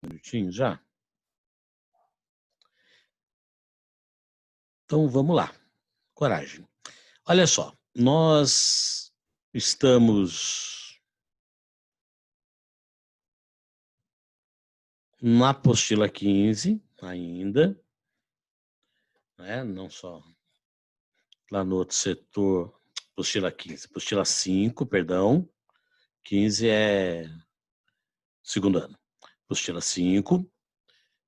Minutinho já? Então vamos lá. Coragem. Olha só, nós estamos na apostila 15 ainda, né? Não só lá no outro setor, apostila 15, apostila 5, perdão, 15 é segundo ano. Apostila 5.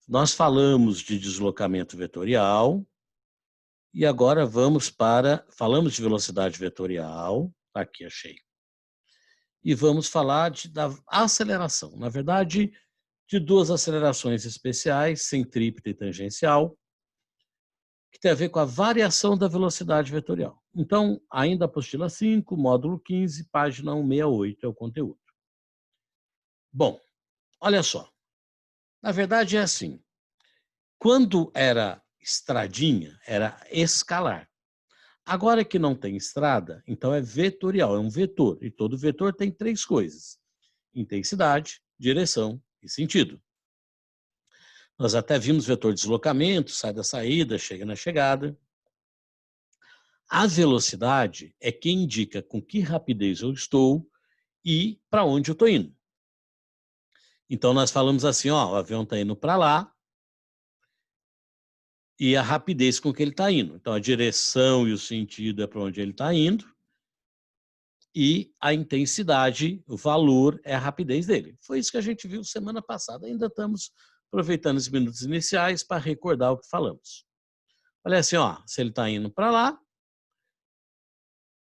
Nós falamos de deslocamento vetorial e agora falamos de velocidade vetorial, aqui achei. E vamos falar da aceleração. Na verdade, de duas acelerações especiais, centrípeta e tangencial, que tem a ver com a variação da velocidade vetorial. Então, ainda apostila 5, módulo 15, página 168 é o conteúdo. Bom, olha só. Na verdade é assim. Quando era estradinha, era escalar. Agora que não tem estrada, então é vetorial, é um vetor. E todo vetor tem três coisas: intensidade, direção e sentido. Nós até vimos vetor de deslocamento, sai da saída, chega na chegada. A velocidade é quem indica com que rapidez eu estou e para onde eu estou indo. Então nós falamos assim, ó, o avião está indo para lá e a rapidez com que ele está indo. Então a direção e o sentido é para onde ele está indo e a intensidade, o valor é a rapidez dele. Foi isso que a gente viu semana passada. Ainda estamos aproveitando os minutos iniciais para recordar o que falamos. Olha assim, ó, se ele está indo para lá,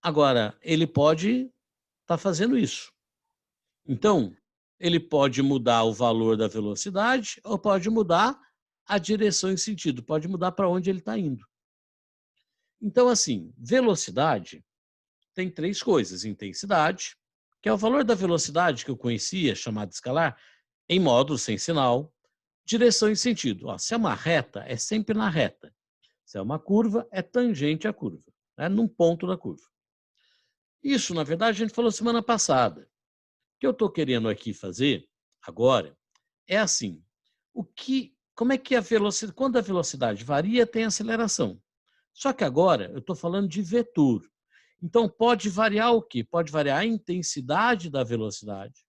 agora ele pode estar fazendo isso. Então, ele pode mudar o valor da velocidade ou pode mudar a direção e sentido, pode mudar para onde ele está indo. Então, assim, velocidade tem três coisas: intensidade, que é o valor da velocidade que eu conhecia, chamado escalar, em módulo sem sinal, direção e sentido. Ó, se é uma reta, é sempre na reta. Se é uma curva, é tangente à curva, né, num ponto da curva. Isso, na verdade, a gente falou semana passada. O que eu estou querendo aqui fazer agora é assim: como é que a velocidade, quando a velocidade varia, tem aceleração. Só que agora eu estou falando de vetor. Então pode variar o quê? Pode variar a intensidade da velocidade.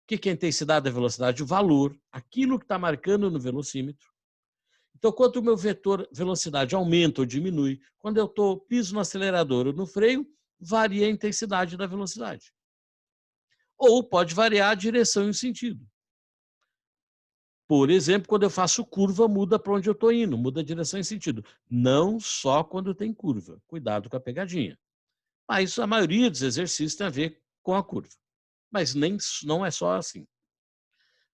O que é a intensidade da velocidade? O valor, aquilo que está marcando no velocímetro. Então, quanto o meu vetor velocidade aumenta ou diminui, quando eu piso no acelerador ou no freio, varia a intensidade da velocidade. Ou pode variar a direção e o sentido. Por exemplo, quando eu faço curva, muda para onde eu estou indo, muda a direção e sentido. Não só quando tem curva. Cuidado com a pegadinha. Mas a maioria dos exercícios tem a ver com a curva. Mas não é só assim.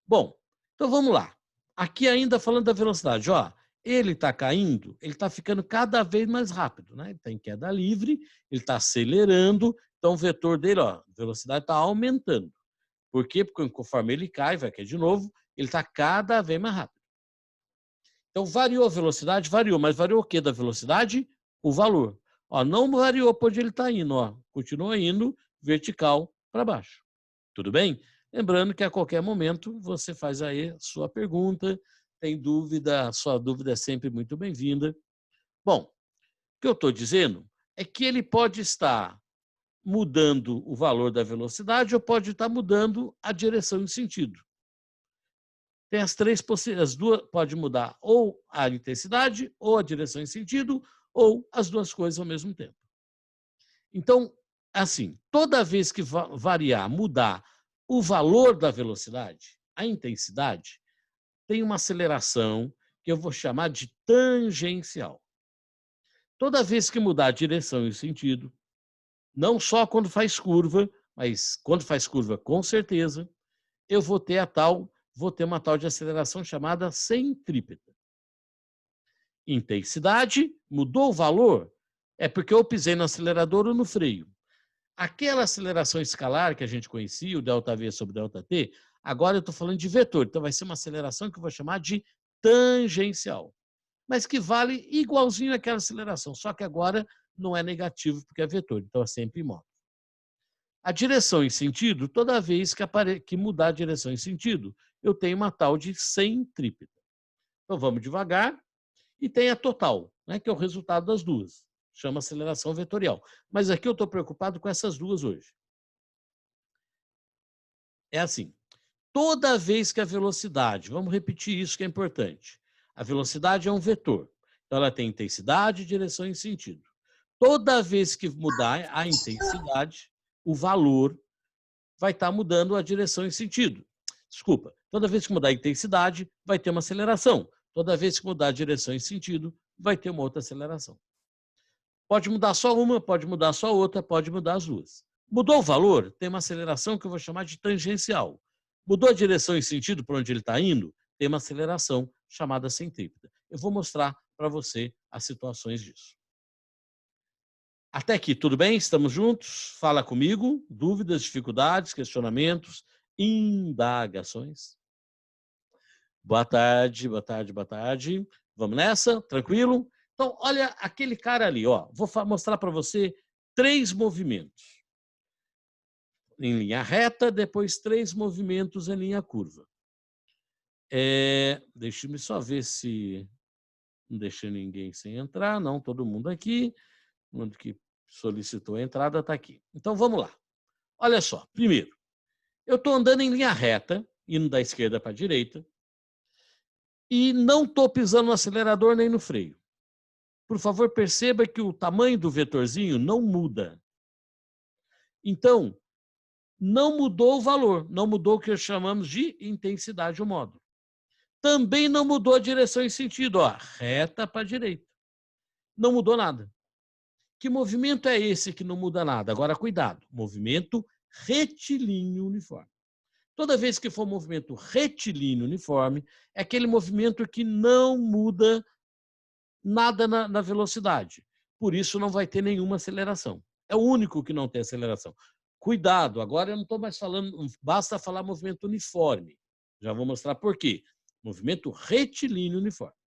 Bom, então vamos lá. Aqui ainda falando da velocidade, ó, ele está caindo, ele está ficando cada vez mais rápido, né? Ele está em queda livre, ele está acelerando, então o vetor dele, ó, a velocidade está aumentando. Por quê? Porque conforme ele cai, vai cair de novo, ele está cada vez mais rápido. Então variou a velocidade, variou, mas variou o que da velocidade? O valor. Ó, não variou para onde ele está indo, ó, continua indo vertical para baixo. Tudo bem? Lembrando que a qualquer momento você faz aí sua pergunta, tem dúvida, sua dúvida é sempre muito bem-vinda. Bom, o que eu estou dizendo é que ele pode estar mudando o valor da velocidade ou pode estar mudando a direção e sentido. Tem as três possibilidades, as duas, pode mudar ou a intensidade, ou a direção e sentido, ou as duas coisas ao mesmo tempo. Então, assim, toda vez que variar, mudar o valor da velocidade, a intensidade, tem uma aceleração que eu vou chamar de tangencial. Toda vez que mudar a direção e o sentido, não só quando faz curva, mas quando faz curva com certeza, eu vou ter uma tal de aceleração chamada centrípeta. Intensidade, mudou o valor, é porque eu pisei no acelerador ou no freio. Aquela aceleração escalar que a gente conhecia, o ΔV sobre ΔT, agora eu estou falando de vetor. Então vai ser uma aceleração que eu vou chamar de tangencial, mas que vale igualzinho àquela aceleração, só que agora não é negativo porque é vetor, então é sempre móvel. A direção em sentido, toda vez que mudar a direção em sentido, eu tenho uma tal de centrípeta. Então vamos devagar. E tem a total, né, que é o resultado das duas. Chama aceleração vetorial. Mas aqui eu estou preocupado com essas duas hoje. É assim, toda vez que a velocidade, vamos repetir isso que é importante, a velocidade é um vetor. Então ela tem intensidade, direção e sentido. Toda vez que mudar a intensidade, o valor vai estar mudando a direção e sentido. Desculpa, toda vez que mudar a intensidade, vai ter uma aceleração. Toda vez que mudar a direção e sentido, vai ter uma outra aceleração. Pode mudar só uma, pode mudar só outra, pode mudar as duas. Mudou o valor, tem uma aceleração que eu vou chamar de tangencial. Mudou a direção e sentido para onde ele está indo, tem uma aceleração chamada centrípeta. Eu vou mostrar para você as situações disso. Até aqui, tudo bem? Estamos juntos? Fala comigo. Dúvidas, dificuldades, questionamentos, indagações? Boa tarde, boa tarde, boa tarde. Vamos nessa? Tranquilo? Então, olha aquele cara ali, ó. Vou mostrar para você 3 movimentos. Em linha reta, depois 3 movimentos em linha curva. Deixa-me só ver se não deixei ninguém sem entrar. Não, todo mundo aqui. Todo mundo que solicitou a entrada está aqui. Então, vamos lá. Olha só, primeiro, eu estou andando em linha reta, indo da esquerda para a direita, e não estou pisando no acelerador nem no freio. Por favor, perceba que o tamanho do vetorzinho não muda. Então, não mudou o valor, não mudou o que chamamos de intensidade ou módulo. Também não mudou a direção e sentido, ó, reta para a direita. Não mudou nada. Que movimento é esse que não muda nada? Agora, cuidado, movimento retilíneo uniforme. Toda vez que for movimento retilíneo uniforme, é aquele movimento que não muda nada na velocidade. Por isso, não vai ter nenhuma aceleração. É o único que não tem aceleração. Cuidado, agora eu não estou mais falando, basta falar movimento uniforme. Já vou mostrar por quê. Movimento retilíneo uniforme.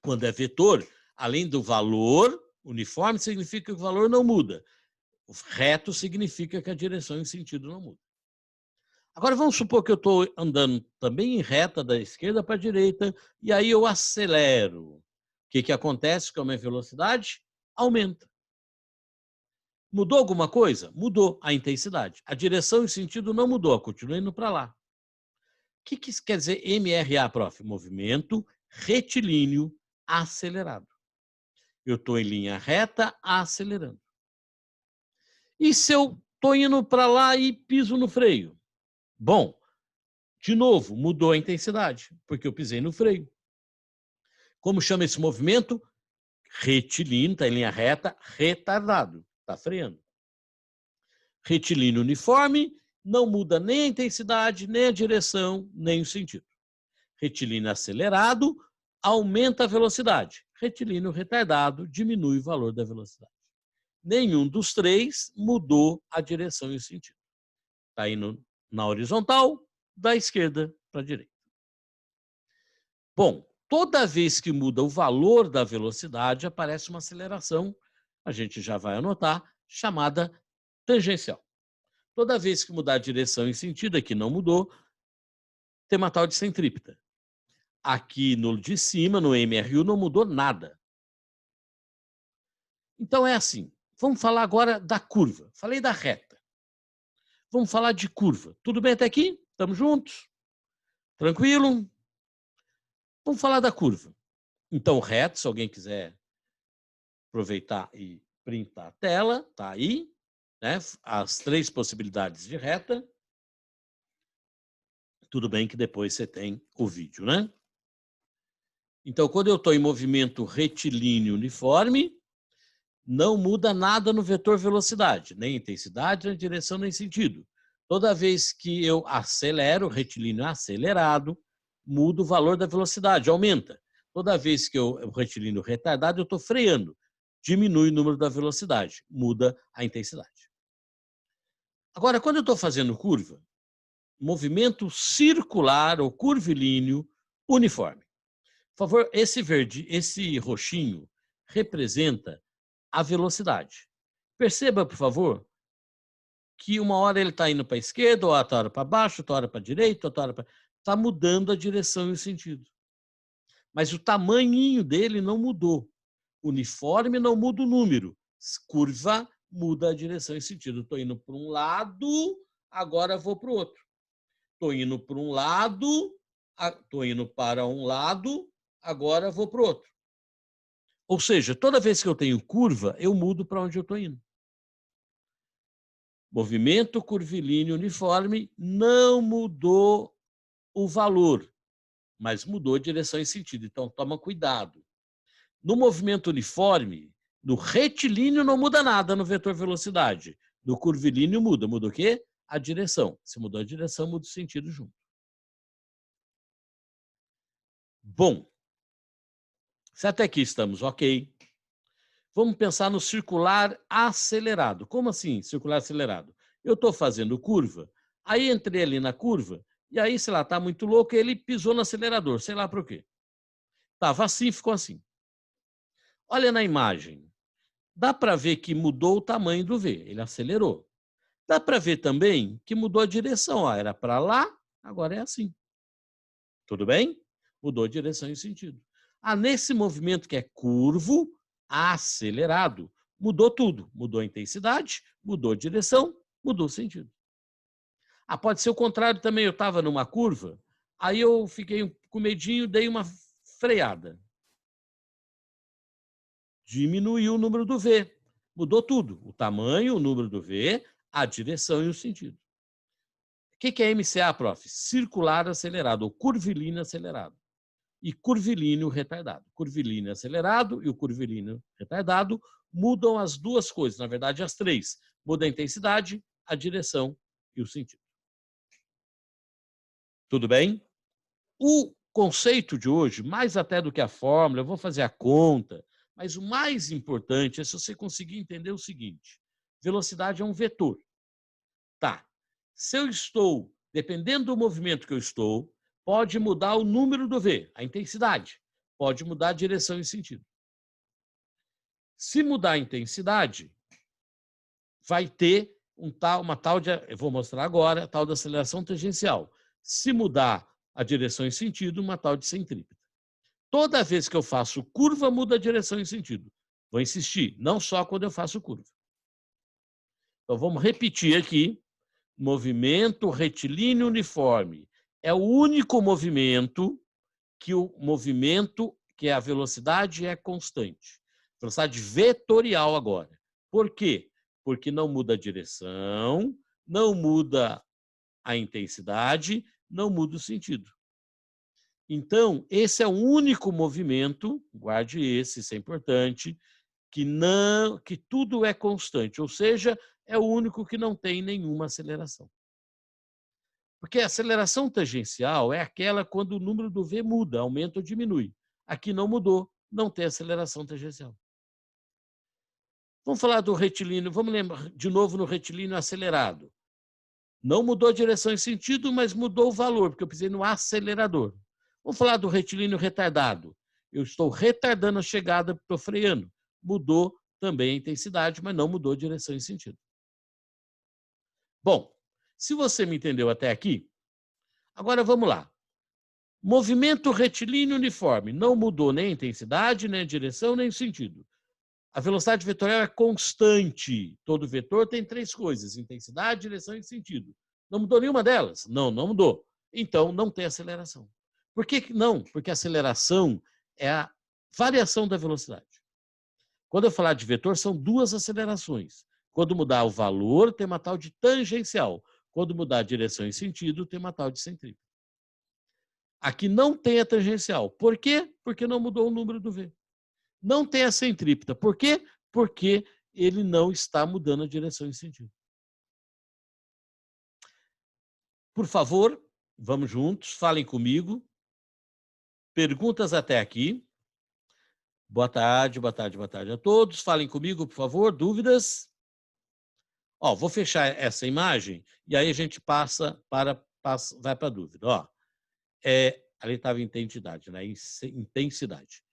Quando é vetor, além do valor, uniforme significa que o valor não muda. O reto significa que a direção e o sentido não mudam. Agora vamos supor que eu estou andando também em reta da esquerda para a direita e aí eu acelero. O que acontece com a minha velocidade? Aumenta. Mudou alguma coisa? Mudou a intensidade. A direção e o sentido não mudou, continua indo para lá. O que isso quer dizer MRA, prof? Movimento retilíneo acelerado. Eu estou em linha reta acelerando. E se eu estou indo para lá e piso no freio? Bom, de novo, mudou a intensidade, porque eu pisei no freio. Como chama esse movimento? Retilíneo, está em linha reta, retardado, está freando. Retilíneo uniforme, não muda nem a intensidade, nem a direção, nem o sentido. Retilíneo acelerado, aumenta a velocidade. Retilíneo retardado, diminui o valor da velocidade. Nenhum dos 3 mudou a direção e o sentido. Está indo na horizontal, da esquerda para a direita. Bom, toda vez que muda o valor da velocidade, aparece uma aceleração, a gente já vai anotar, chamada tangencial. Toda vez que mudar a direção e sentido, aqui não mudou, tem uma tal de centrípeta. Aqui no de cima, no MRU, não mudou nada. Então é assim, vamos falar agora da curva. Falei da reta. Vamos falar de curva. Tudo bem até aqui? Estamos juntos? Tranquilo? Vamos falar da curva. Então, reto, se alguém quiser aproveitar e printar a tela, tá aí, né? As 3 possibilidades de reta. Tudo bem que depois você tem o vídeo, né? Então, quando eu estou em movimento retilíneo uniforme, não muda nada no vetor velocidade, nem intensidade, nem direção, nem sentido. Toda vez que eu acelero, retilíneo acelerado, muda o valor da velocidade, aumenta. Toda vez que eu retilíneo retardado, eu estou freando, diminui o número da velocidade, muda a intensidade. Agora, quando eu estou fazendo curva, movimento circular ou curvilíneo uniforme. Por favor, esse verde, esse roxinho representa a velocidade. Perceba, por favor, que uma hora ele está indo para a esquerda, outra hora para baixo, outra hora para a direita, outra hora para... Está mudando a direção e o sentido. Mas o tamanhinho dele não mudou. Uniforme não muda o número. Curva muda a direção e sentido. Estou indo para um lado, agora vou para o outro. Estou indo para um lado, estou indo para um lado, agora vou para o outro. Ou seja, toda vez que eu tenho curva, eu mudo para onde eu estou indo. Movimento curvilíneo uniforme não mudou o valor, mas mudou a direção e sentido. Então, toma cuidado. No movimento uniforme, no retilíneo não muda nada no vetor velocidade. No curvilíneo muda. Muda o quê? A direção. Se mudou a direção, muda o sentido junto. Bom, se até aqui estamos ok, vamos pensar no circular acelerado. Como assim, circular acelerado? Eu estou fazendo curva, aí entrei ali na curva, e aí, sei lá, está muito louco, e ele pisou no acelerador, sei lá por quê. Estava assim, ficou assim. Olha na imagem. Dá para ver que mudou o tamanho do V, ele acelerou. Dá para ver também que mudou a direção. Ó, era para lá, agora é assim. Tudo bem? Mudou a direção e sentido. Nesse movimento que é curvo, acelerado, mudou tudo. Mudou a intensidade, mudou a direção, mudou o sentido. Pode ser o contrário também. Eu estava numa curva, aí eu fiquei com medinho, dei uma freada. Diminuiu o número do V. Mudou tudo. O tamanho, o número do V, a direção e o sentido. O que é MCA, prof? Circular acelerado, ou curvilíneo acelerado. E curvilíneo retardado. Curvilíneo acelerado e o curvilíneo retardado mudam as duas coisas, na verdade, as três. Muda a intensidade, a direção e o sentido. Tudo bem? O conceito de hoje, mais até do que a fórmula, eu vou fazer a conta, mas o mais importante é se você conseguir entender o seguinte: velocidade é um vetor. Tá. Se eu estou, dependendo do movimento que eu estou, pode mudar o número do V, a intensidade. Pode mudar a direção e sentido. Se mudar a intensidade, vai ter uma tal de, eu vou mostrar agora, tal de aceleração tangencial. Se mudar a direção e sentido, uma tal de centrípeta. Toda vez que eu faço curva, muda a direção e sentido. Vou insistir, não só quando eu faço curva. Então, vamos repetir aqui. Movimento retilíneo uniforme. É o único movimento que a velocidade é constante. Velocidade vetorial agora. Por quê? Porque não muda a direção, não muda a intensidade, não muda o sentido. Então, esse é o único movimento, guarde esse, isso é importante, que tudo é constante, ou seja, é o único que não tem nenhuma aceleração. Porque a aceleração tangencial é aquela quando o número do V muda, aumenta ou diminui. Aqui não mudou, não tem aceleração tangencial. Vamos falar do retilíneo, vamos lembrar de novo no retilíneo acelerado. Não mudou a direção e sentido, mas mudou o valor, porque eu pisei no acelerador. Vamos falar do retilíneo retardado. Eu estou retardando a chegada, estou freando. Mudou também a intensidade, mas não mudou a direção e sentido. Bom, se você me entendeu até aqui, agora vamos lá. Movimento retilíneo uniforme. Não mudou nem a intensidade, nem a direção, nem o sentido. A velocidade vetorial é constante. Todo vetor tem três coisas: intensidade, direção e sentido. Não mudou nenhuma delas? Não, não mudou. Então, não tem aceleração. Por que não? Porque a aceleração é a variação da velocidade. Quando eu falar de vetor, são duas acelerações. Quando mudar o valor, tem uma tal de tangencial. Quando mudar a direção e sentido, tem uma tal de centrípeta. Aqui não tem a tangencial. Por quê? Porque não mudou o número do V. Não tem a centrípeta. Por quê? Porque ele não está mudando a direção e sentido. Por favor, vamos juntos, falem comigo. Perguntas até aqui. Boa tarde, boa tarde, boa tarde a todos. Falem comigo, por favor. Dúvidas? Vou fechar essa imagem e aí a gente vai para a dúvida. Ali estava intensidade, né? Intensidade.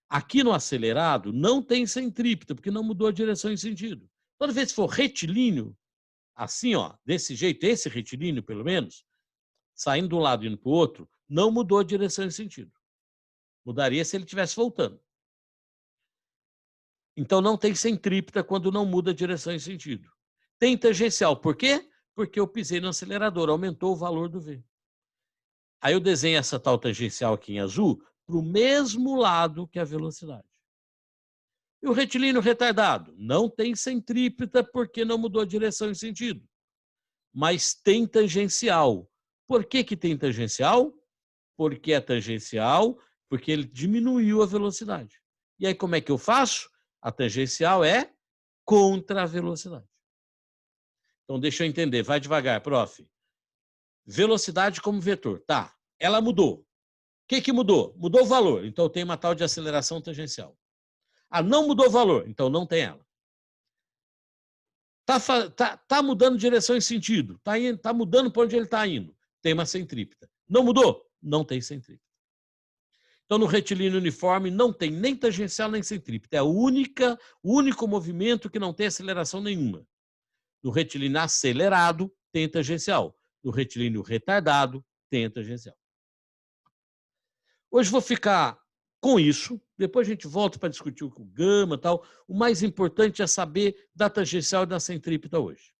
Aqui no acelerado não tem centrípeta, porque não mudou a direção e sentido. Toda vez que for retilíneo, assim, ó, desse jeito, esse retilíneo, pelo menos, saindo de um lado e indo para o outro, não mudou a direção e sentido. Mudaria se ele estivesse voltando. Então, não tem centrípeta quando não muda a direção e sentido. Tem tangencial. Por quê? Porque eu pisei no acelerador, aumentou o valor do V. Aí eu desenho essa tal tangencial aqui em azul para o mesmo lado que a velocidade. E o retilíneo retardado? Não tem centrípeta porque não mudou a direção e sentido. Mas tem tangencial. Por que tem tangencial? Porque é tangencial, porque ele diminuiu a velocidade. E aí como é que eu faço? A tangencial é contra a velocidade. Então deixa eu entender, vai devagar, prof. Velocidade como vetor, tá. Ela mudou. O que mudou? Mudou o valor, então eu tenho uma tal de aceleração tangencial. Ah, não mudou o valor, então não tem ela. Tá mudando direção e sentido, tá mudando para onde ele está indo. Tem uma centrípeta. Não mudou? Não tem centrípeta. Então, no retilíneo uniforme, não tem nem tangencial nem centrípeta. É o único movimento que não tem aceleração nenhuma. No retilíneo acelerado, tem tangencial. No retilíneo retardado, tem tangencial. Hoje vou ficar com isso. Depois a gente volta para discutir o gama e tal. O mais importante é saber da tangencial e da centrípeta hoje.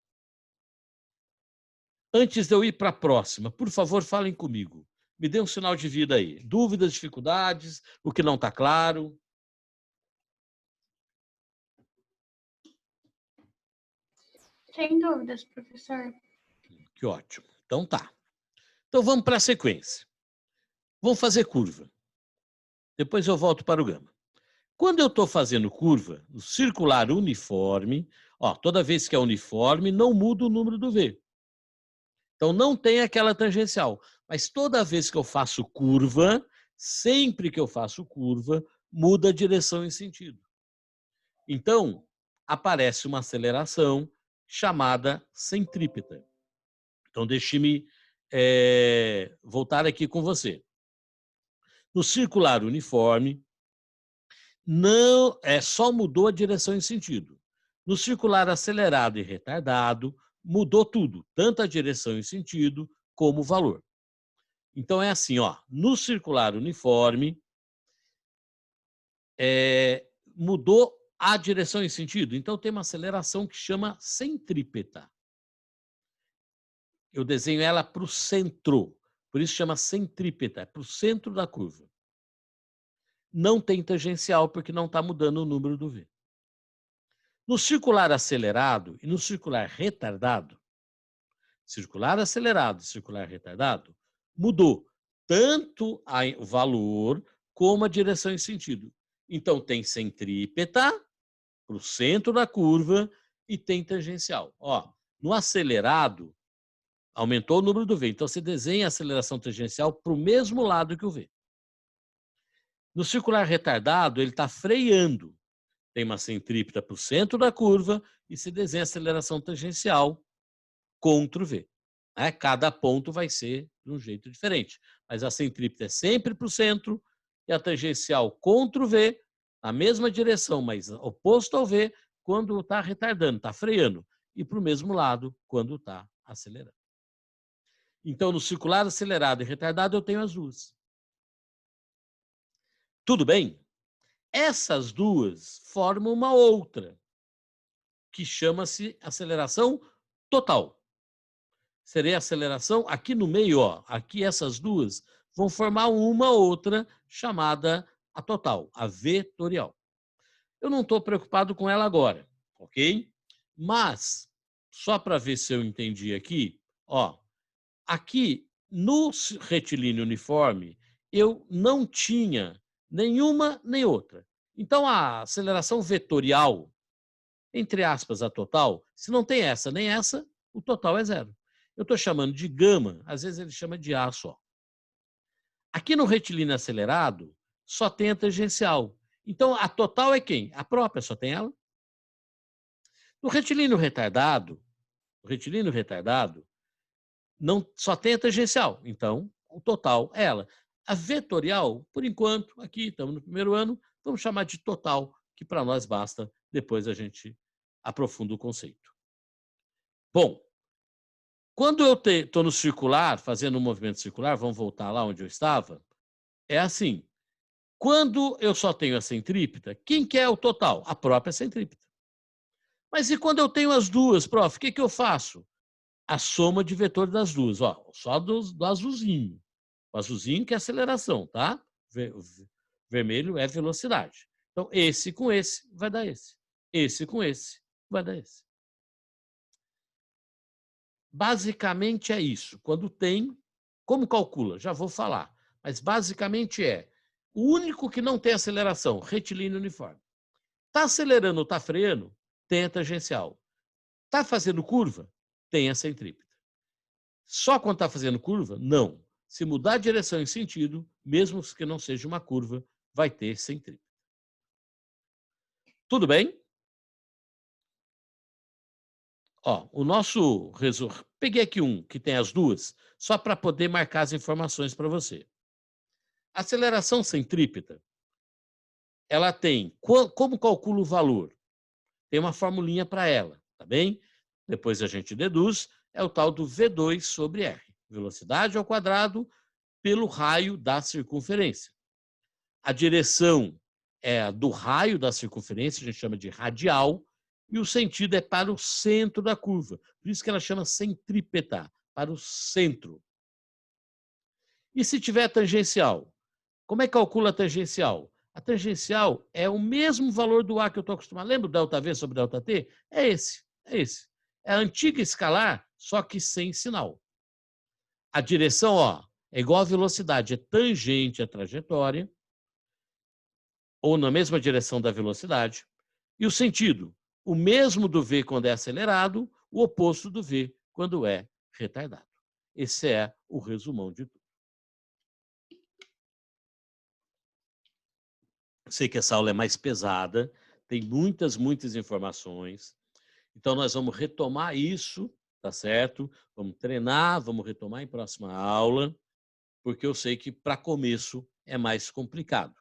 Antes de eu ir para a próxima, por favor, falem comigo. Me dê um sinal de vida aí. Dúvidas, dificuldades, o que não está claro. Sem dúvidas, professor. Que ótimo. Então tá. Então vamos para a sequência. Vamos fazer curva. Depois eu volto para o gama. Quando eu estou fazendo curva, o circular uniforme, ó, toda vez que é uniforme, não muda o número do V. Então não tem aquela tangencial. Mas toda vez que eu faço curva, sempre que eu faço curva, muda a direção e sentido. Então, aparece uma aceleração chamada centrípeta. Então, deixe-me voltar aqui com você. No circular uniforme, não só mudou a direção e sentido. No circular acelerado e retardado, mudou tudo, tanto a direção e sentido como o valor. Então, é assim, ó, no circular uniforme, mudou a direção e sentido. Então, tem uma aceleração que chama centrípeta. Eu desenho ela para o centro, por isso chama centrípeta, para o centro da curva. Não tem tangencial, porque não está mudando o número do V. No circular acelerado e no circular retardado, circular acelerado e circular retardado, mudou tanto o valor como a direção e sentido. Então, tem centrípeta para o centro da curva e tem tangencial. Ó, no acelerado, aumentou o número do V. Então, você desenha a aceleração tangencial para o mesmo lado que o V. No circular retardado, ele está freando. Tem uma centrípeta para o centro da curva e se desenha a aceleração tangencial contra o V. Cada ponto vai ser de um jeito diferente. Mas a centrípeta é sempre para o centro e a tangencial contra o V, na mesma direção, mas oposto ao V, quando está retardando, está freando. E para o mesmo lado, quando está acelerando. Então, no circular acelerado e retardado, eu tenho as duas. Tudo bem? Essas duas formam uma outra, que chama-se aceleração total. Seria a aceleração aqui no meio, ó, aqui essas duas vão formar uma outra chamada a total, a vetorial. Eu não estou preocupado com ela agora, ok? Mas, só para ver se eu entendi aqui, ó, aqui no retilíneo uniforme, eu não tinha nenhuma nem outra. Então, a aceleração vetorial, entre aspas, a total, se não tem essa nem essa, o total é zero. Eu estou chamando de gama, às vezes ele chama de A só. Aqui no retilíneo acelerado, só tem a tangencial. Então, a total é quem? A própria, só tem ela. No retilíneo retardado, não, só tem a tangencial. Então, o total é ela. A vetorial, por enquanto, aqui estamos no primeiro ano, vamos chamar de total, que para nós basta, depois a gente aprofundo o conceito. Bom, quando eu estou no circular, fazendo um movimento circular, vamos voltar lá onde eu estava, é assim. Quando eu só tenho a centrípeta, quem que é o total? A própria centrípeta. Mas e quando eu tenho as duas, prof, o que que eu faço? A soma de vetor das duas, ó, só do azulzinho. O azulzinho que é aceleração, tá? Vermelho é velocidade. Então, esse com esse vai dar esse. Esse com esse vai dar esse. Basicamente é isso. Quando tem, como calcula? Já vou falar. Mas basicamente é o único que não tem aceleração, retilíneo uniforme. Está acelerando ou está freando? Tem a tangencial. Está fazendo curva? Tem a centrípeta. Só quando está fazendo curva? Não. Se mudar a direção e sentido, mesmo que não seja uma curva, vai ter centrípeta. Tudo bem? Ó, o nosso resumo. Peguei aqui um que tem as duas, só para poder marcar as informações para você. Aceleração centrípeta, ela tem, como calcula o valor? Tem uma formulinha para ela, tá bem? Depois a gente deduz, é o tal do V2 sobre R. Velocidade ao quadrado pelo raio da circunferência. A direção é a do raio da circunferência, a gente chama de radial, e o sentido é para o centro da curva. Por isso que ela chama centrípeta, para o centro. E se tiver tangencial? Como é que calcula a tangencial? A tangencial é o mesmo valor do A que eu estou acostumado. Lembra o ΔV sobre ΔT? É esse, é esse. É a antiga escalar, só que sem sinal. A direção, ó, é igual a velocidade, é tangente à trajetória, ou na mesma direção da velocidade. E o sentido, o mesmo do V quando é acelerado, o oposto do V quando é retardado. Esse é o resumão de tudo. Sei que essa aula é mais pesada, tem muitas informações. Então, nós vamos retomar isso, tá certo? Vamos treinar, vamos retomar em próxima aula, porque eu sei que para começo é mais complicado.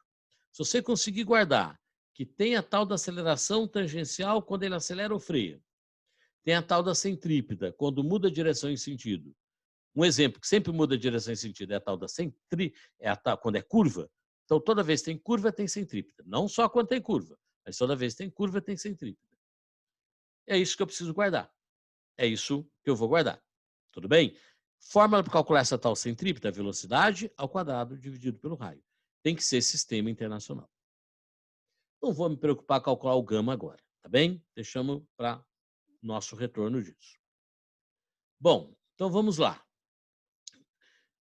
Se você conseguir guardar que tem a tal da aceleração tangencial quando ele acelera ou freia, tem a tal da centrípeta, quando muda a direção e sentido. Um exemplo que sempre muda a direção e sentido é a tal da quando é curva. Então, toda vez que tem curva, tem centrípeta. Não só quando tem curva, mas toda vez que tem curva, tem centrípeta. É isso que eu preciso guardar. É isso que eu vou guardar. Tudo bem? Fórmula para calcular essa tal centrípeta, velocidade ao quadrado dividido pelo raio. Tem que ser sistema internacional. Não vou me preocupar em calcular o gama agora, tá bem? Deixamos para nosso retorno disso. Bom, então vamos lá.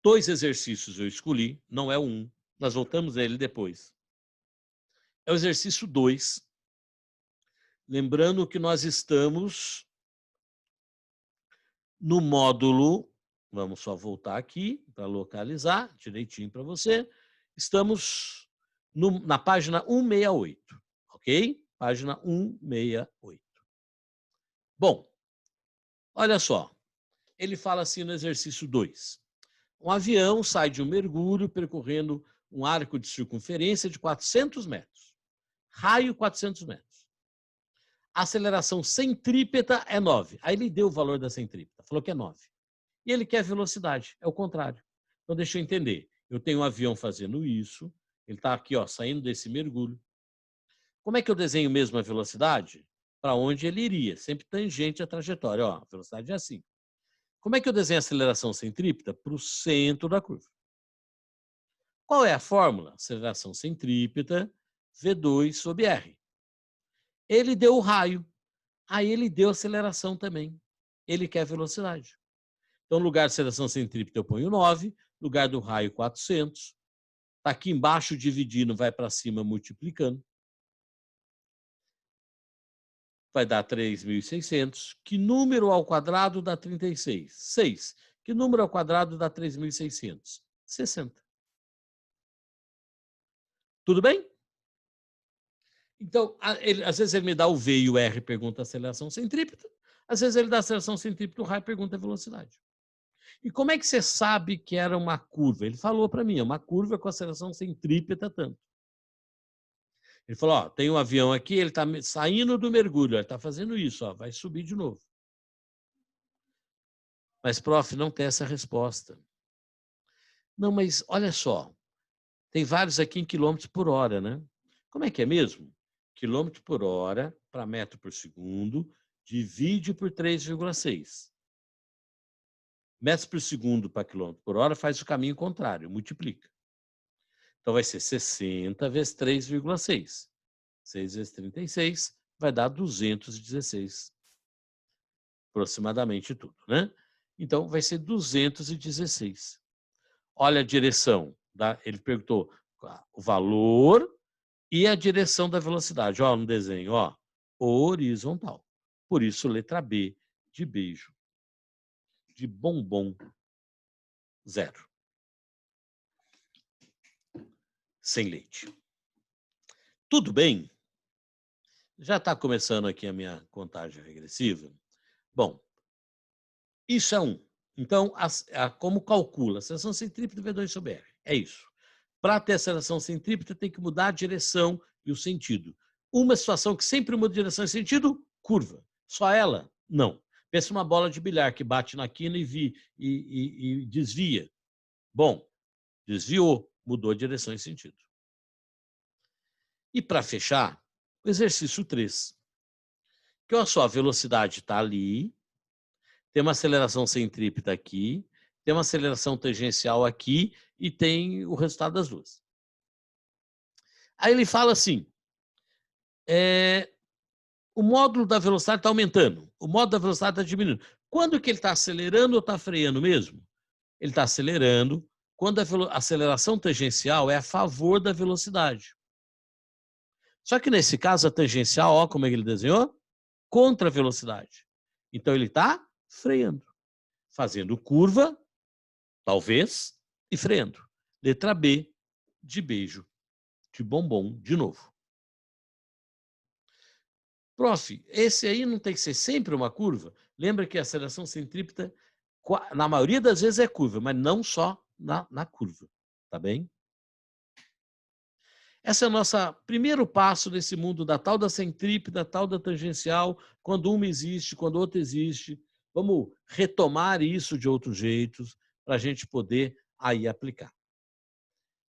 2 exercícios eu escolhi, não é o 1. Nós voltamos a ele depois. É o exercício 2. Lembrando que nós estamos no módulo, vamos só voltar aqui para localizar direitinho para você. Estamos na página 168, ok? Página 168. Bom, olha só. Ele fala assim no exercício 2. Um avião sai de um mergulho percorrendo um arco de circunferência de 400 metros. Raio 400 metros. A aceleração centrípeta é 9. Aí ele deu o valor da centrípeta, falou que é 9. E ele quer velocidade, é o contrário. Então deixa eu entender. Eu tenho um avião fazendo isso, ele está aqui, ó, saindo desse mergulho. Como é que eu desenho mesmo a velocidade? Para onde ele iria, sempre tangente à trajetória. Ó, a velocidade é assim. Como é que eu desenho a aceleração centrípeta? Para o centro da curva. Qual é a fórmula? Aceleração centrípeta, V2 sobre R. Ele deu o raio, aí ele deu aceleração também. Ele quer velocidade. Então, no lugar de aceleração centrípeta, eu ponho 9, no lugar do raio, 400. Está aqui embaixo dividindo, vai para cima multiplicando. Vai dar 3.600. Que número ao quadrado dá 36? 6. Que número ao quadrado dá 3.600? 60. Tudo bem? Então, às vezes ele me dá o V e o R, pergunta a aceleração centrípeta. Às vezes ele dá a aceleração centrípeta, o raio pergunta a velocidade. E como é que você sabe que era uma curva? Ele falou para mim, é uma curva com aceleração centrípeta tanto. Ele falou, ó, tem um avião aqui, ele está saindo do mergulho, ele está fazendo isso, ó, vai subir de novo. Mas, prof, não tem essa resposta. Não, mas olha só, tem vários aqui em quilômetros por hora, né? Como é que é mesmo? Quilômetro por hora para metro por segundo, divide por 3,6. Metros por segundo para quilômetro por hora faz o caminho contrário, multiplica. Então, vai ser 60 vezes 3,6. 6 vezes 36 vai dar 216. Aproximadamente tudo, né? Então, vai ser 216. Olha a direção. Ele perguntou o valor e a direção da velocidade. Ó, no desenho, ó, horizontal. Por isso, letra B, de beijo. De bombom, 0. Sem leite. Tudo bem? Já está começando aqui a minha contagem regressiva. Bom, isso é 1. Então, como calcula? Aceleração centrípeta V2 sobre R. É isso. Para ter aceleração centrípeta, tem que mudar a direção e o sentido. Uma situação que sempre muda direção e sentido, curva. Só ela? Não. Pensa uma bola de bilhar que bate na quina e desvia. Bom, desviou, mudou a direção e sentido. E para fechar, o exercício 3. Que olha só, a velocidade está ali, tem uma aceleração centrípeta aqui, tem uma aceleração tangencial aqui e tem o resultado das duas. Aí ele fala assim, o módulo da velocidade está aumentando, o módulo da velocidade está diminuindo. Quando que ele está acelerando ou está freando mesmo? Ele está acelerando quando a aceleração tangencial é a favor da velocidade. Só que nesse caso, a tangencial, ó, como é que ele desenhou? Contra a velocidade. Então ele está freando, fazendo curva, talvez, e freando. Letra B, de beijo, de bombom, de novo. Prof, esse aí não tem que ser sempre uma curva? Lembra que a aceleração centrípeta, na maioria das vezes, é curva, mas não só na curva, tá bem? Esse é o nosso primeiro passo nesse mundo da tal da centrípeta, tal da tangencial, quando uma existe, quando outra existe. Vamos retomar isso de outros jeitos para a gente poder aí aplicar.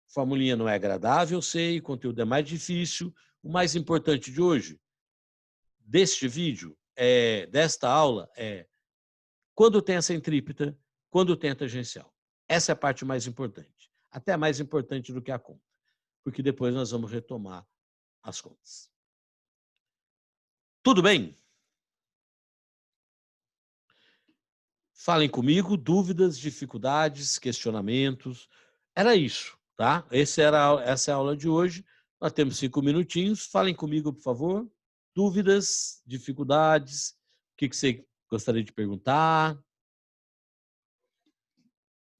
Formulinha não é agradável, eu sei, o conteúdo é mais difícil. O mais importante de hoje, deste vídeo, desta aula, é quando tem a centrípeta, quando tem a tangencial. Essa é a parte mais importante. Até mais importante do que a conta. Porque depois nós vamos retomar as contas. Tudo bem? Falem comigo, dúvidas, dificuldades, questionamentos. Era isso, tá? Essa é a aula de hoje. Nós temos 5 minutinhos. Falem comigo, por favor. Dúvidas, dificuldades, o que você gostaria de perguntar?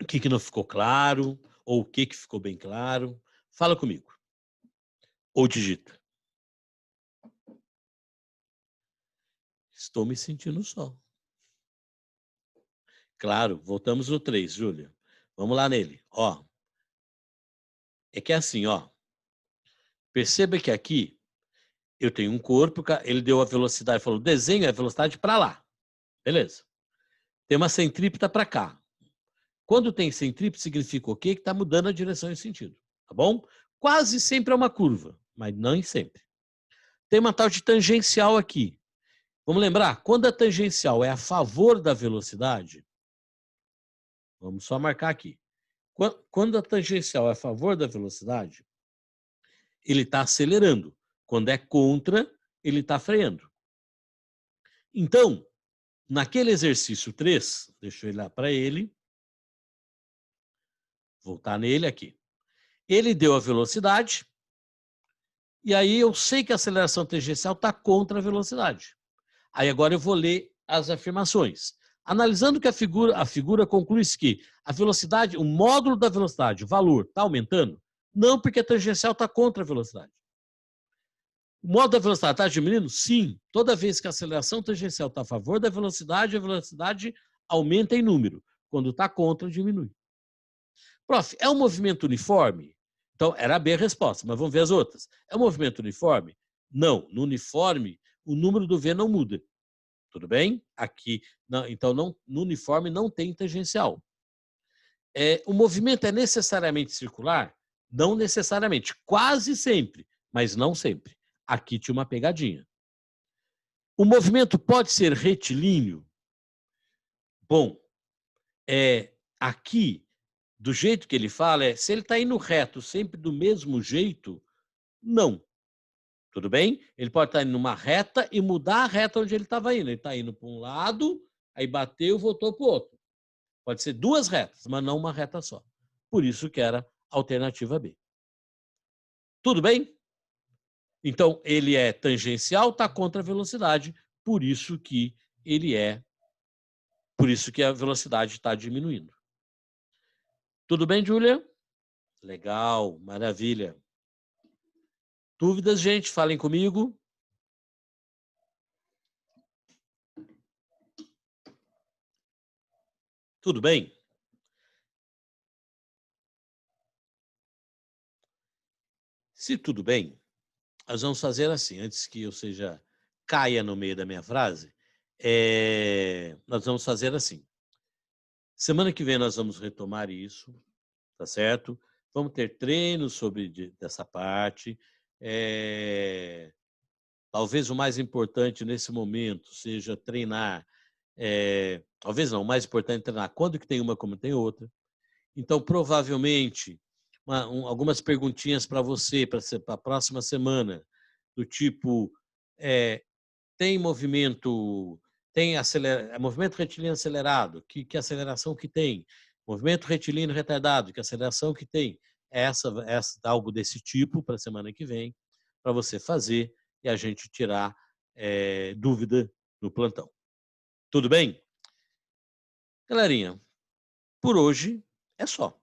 O que não ficou claro? Ou o que ficou bem claro? Fala comigo. Ou digita. Estou me sentindo só. Claro, voltamos no 3, Júlia. Vamos lá nele. Ó. É que é assim, ó. Perceba que aqui eu tenho um corpo, ele deu a velocidade, falou, desenha a velocidade para lá. Beleza. Tem uma centrípeta para cá. Quando tem centrípeta, significa o quê? Que está mudando a direção e sentido. Tá bom? Quase sempre é uma curva, mas não sempre. Tem uma tal de tangencial aqui. Vamos lembrar, quando a tangencial é a favor da velocidade, vamos só marcar aqui. Quando a tangencial é a favor da velocidade, ele está acelerando. Quando é contra, ele está freando. Então, naquele exercício 3, deixa eu ir lá para ele, voltar nele aqui. Ele deu a velocidade, e aí eu sei que a aceleração tangencial está contra a velocidade. Aí agora eu vou ler as afirmações. Analisando que a figura conclui que a velocidade, o módulo da velocidade, o valor, está aumentando? Não, porque a tangencial está contra a velocidade. O módulo da velocidade está diminuindo? Sim. Toda vez que a aceleração tangencial está a favor da velocidade, a velocidade aumenta em número. Quando está contra, diminui. Prof, é um movimento uniforme? Então, era B a resposta, mas vamos ver as outras. É um movimento uniforme? Não. No uniforme, o número do V não muda. Tudo bem? Aqui, não, então, no uniforme não tem tangencial. O movimento é necessariamente circular? Não necessariamente. Quase sempre, mas não sempre. Aqui tinha uma pegadinha. O movimento pode ser retilíneo? Bom, aqui, do jeito que ele fala, se ele está indo reto sempre do mesmo jeito, não. Tudo bem? Ele pode estar indo numa reta e mudar a reta onde ele estava indo. Ele está indo para um lado, aí bateu e voltou para o outro. Pode ser duas retas, mas não uma reta só. Por isso que era a alternativa B. Tudo bem? Então, ele é tangencial, está contra a velocidade, por isso que a velocidade está diminuindo. Tudo bem, Júlia? Legal, maravilha. Dúvidas, gente? Falem comigo. Tudo bem? Se tudo bem, nós vamos fazer assim, antes que eu caia no meio da minha frase, nós vamos fazer assim. Semana que vem nós vamos retomar isso, tá certo? Vamos ter treinos dessa parte. Talvez o mais importante nesse momento seja treinar. Talvez não, o mais importante é treinar quando que tem uma, como tem outra. Então, provavelmente, algumas perguntinhas para você, para a próxima semana, do tipo, tem movimento, movimento retilíneo acelerado, que aceleração que tem? Movimento retilíneo retardado, que aceleração que tem? Algo desse tipo para a semana que vem, para você fazer e a gente tirar dúvida no plantão. Tudo bem? Galerinha, por hoje é só.